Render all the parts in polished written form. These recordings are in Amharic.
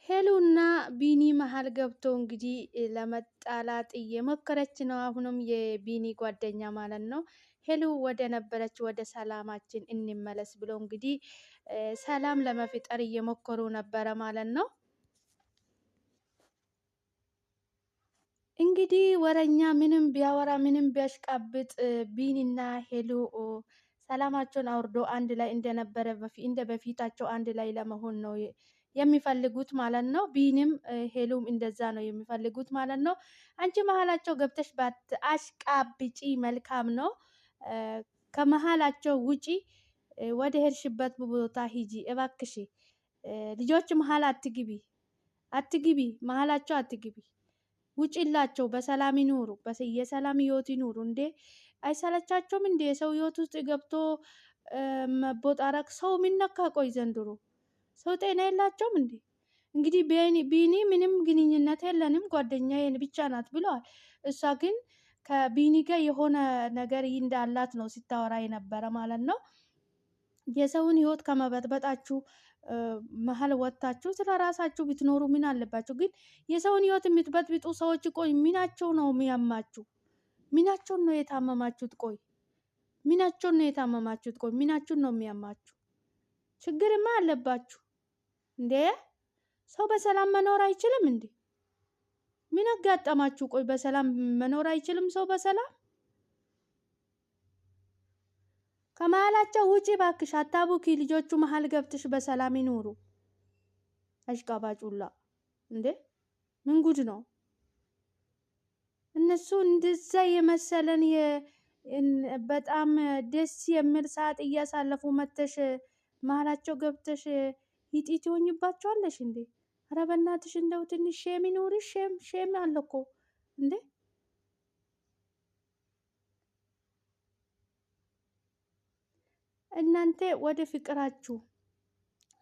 ሄሉና ቢኒ መሀል ገብቶ እንግዲህ ለመጣላት እየሞከረች ነው። አሁንም የቢኒ ጓደኛ ማለት ነው። ሄሉ ወደ ነበረች ወደ ሰላማችን እንመለስ ብሎ እንግዲህ ሰላም ለመፍጠር እየሞከሩ ነበረ ማለት ነው። እንግዲህ ወረኛ ምንም ቢያወራ ምንም ቢያሽቃብጥ ቢኒና ሄሉ ሰላማቸውን አውርዶ አንድ ላይ እንደነበረ እንደ በፊታቸው አንድ ላይ ለመሆን ነው የሚፈልጉት ማለት ነው። ቢኒም ሄሉም እንደዛ ነው የሚፈልጉት ማለት ነው። አንቺ መሀላቸው ገብተሽ አሽቃብጪ መልካም ነው። ከመሀላቸው ውጪ፣ ወደ ሄድሽበት ቦታ ሂጂ እባክሽ። ልጆች መሀል አትግቢ፣ አትግቢ፣ መሀላቸው አትግቢ። ውጪላቸው፣ በሰላም ይኑሩ፣ የሰላም ህይወት ይኑሩ። እንዴ አይሰለቻቸውም እንዴ? የሰው ህይወት ውስጥ ገብቶ መቦጣረቅ። ሰው የሚነካ ቆይ ዘንድሮ ሰው ጤና የላቸውም እንዴ? እንግዲህ ቢኒ ምንም ግንኙነት የለንም ጓደኛዬን ብቻ ናት ብለዋል። እሷ ግን ከቢኒ ጋር የሆነ ነገር እንዳላት ነው ሲታወራ የነበረ ማለት ነው። የሰውን ህይወት ከመበጥበጣችሁ መሀል ወጥታችሁ ስለ ራሳችሁ ብትኖሩ ምን አለባችሁ? ግን የሰውን ህይወት የምትበጥብጡ ሰዎች ቆይ ምናቸው ነው የሚያማችሁ? ምናቸውን ነው የታመማችሁት? ቆይ ምናቸውን ነው የታመማችሁት? ቆይ ምናችሁን ነው የሚያማችሁ? ችግርማ አለባችሁ እንዴ? ሰው በሰላም መኖር አይችልም እንዴ? ምን አጋጠማችሁ? ቆይ በሰላም መኖር አይችልም ሰው በሰላም? ከመሀላቸው ውጪ ባክሽ፣ አታቡኪ። ልጆቹ መሀል ገብተሽ በሰላም ይኖሩ። አሽቃባጩላ እንዴ! ምን ጉድ ነው? እነሱ እንደዛ የመሰለን በጣም ደስ የሚል ሰዓት እያሳለፉ መተሽ መሀላቸው ገብተሽ ይጢት ይሆኝባቸዋለሽ እንዴ? ኧረ በእናትሽ እንደው ትንሽ ሼም ይኖርሽ። ሼም አለ እኮ እንዴ! እናንተ ወደ ፍቅራችሁ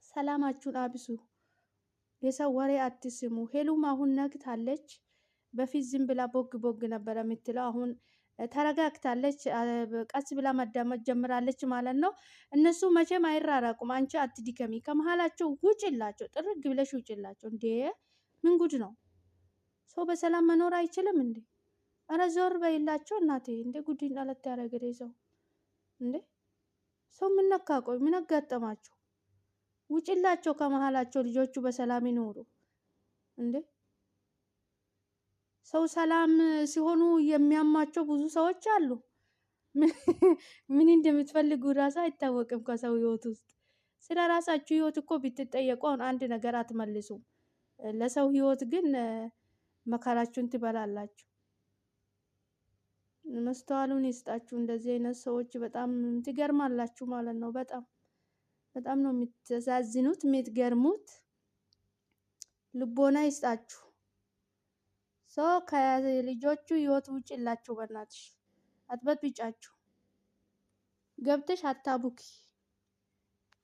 ሰላማችሁን አብሱ። የሰው ወሬ አትስሙ። ሄሉም አሁን ነግታለች። በፊት ዝም ብላ ቦግ ቦግ ነበረ የምትለው፣ አሁን ተረጋግታለች። ቀስ ብላ መዳመጥ ጀምራለች ማለት ነው። እነሱ መቼም አይራራቁም። አንቺ አትድከሚ፣ ከመሀላቸው ውጭላቸው፣ ጥርግ ብለሽ ውጭላቸው። እንዴ ምን ጉድ ነው? ሰው በሰላም መኖር አይችልም እንዴ? አረ ዞር በይላቸው እናቴ። እንዴ ጉድ እንዳለት ያደረገ ሰው እንዴ! ሰው ምን ነካ? ቆይ ምን አጋጠማቸው? ውጭላቸው ከመሀላቸው። ልጆቹ በሰላም ይኖሩ እንዴ! ሰው ሰላም ሲሆኑ የሚያማቸው ብዙ ሰዎች አሉ። ምን እንደምትፈልጉ ራሱ አይታወቅም ከሰው ህይወት ውስጥ። ስለ ራሳችሁ ህይወት እኮ ብትጠየቁ አሁን አንድ ነገር አትመልሱም። ለሰው ህይወት ግን መከራችሁን ትበላላችሁ። መስተዋሉን ይስጣችሁ። እንደዚህ አይነት ሰዎች በጣም ትገርማላችሁ ማለት ነው። በጣም በጣም ነው የምትዛዝኑት፣ የምትገርሙት። ልቦና ይስጣችሁ። ሰው ከልጆቹ ህይወት ውጭ ላችሁ። በእናትሽ አትበጥብጫችሁ። ገብተሽ አታቡኪ።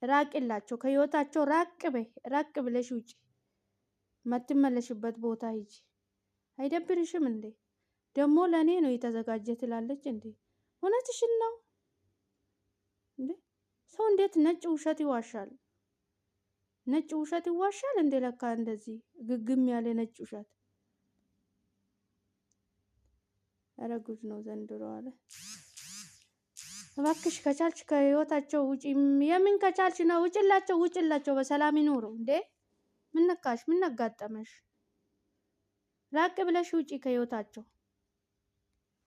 ራቅላቸው፣ ከህይወታቸው ራቅ በይ። ራቅ ብለሽ ውጪ፣ ማትመለሽበት ቦታ ሂጂ። አይደብርሽም እንዴ? ደግሞ ለእኔ ነው የተዘጋጀ ትላለች እንዴ? እውነትሽን ነው እንዴ? ሰው እንዴት ነጭ ውሸት ይዋሻል? ነጭ ውሸት ይዋሻል እንዴ? ለካ እንደዚህ ግግም ያለ ነጭ ውሸት። ኧረ ጉድ ነው ዘንድሮ አለ። እባክሽ ከቻልሽ ከህይወታቸው ውጪ። የምን ከቻልሽ ነው? ውጭላቸው፣ ውጭላቸው፣ በሰላም ይኖሩ። እንዴ ምን ነካሽ? ምን አጋጠመሽ? ራቅ ብለሽ ውጪ ከህይወታቸው።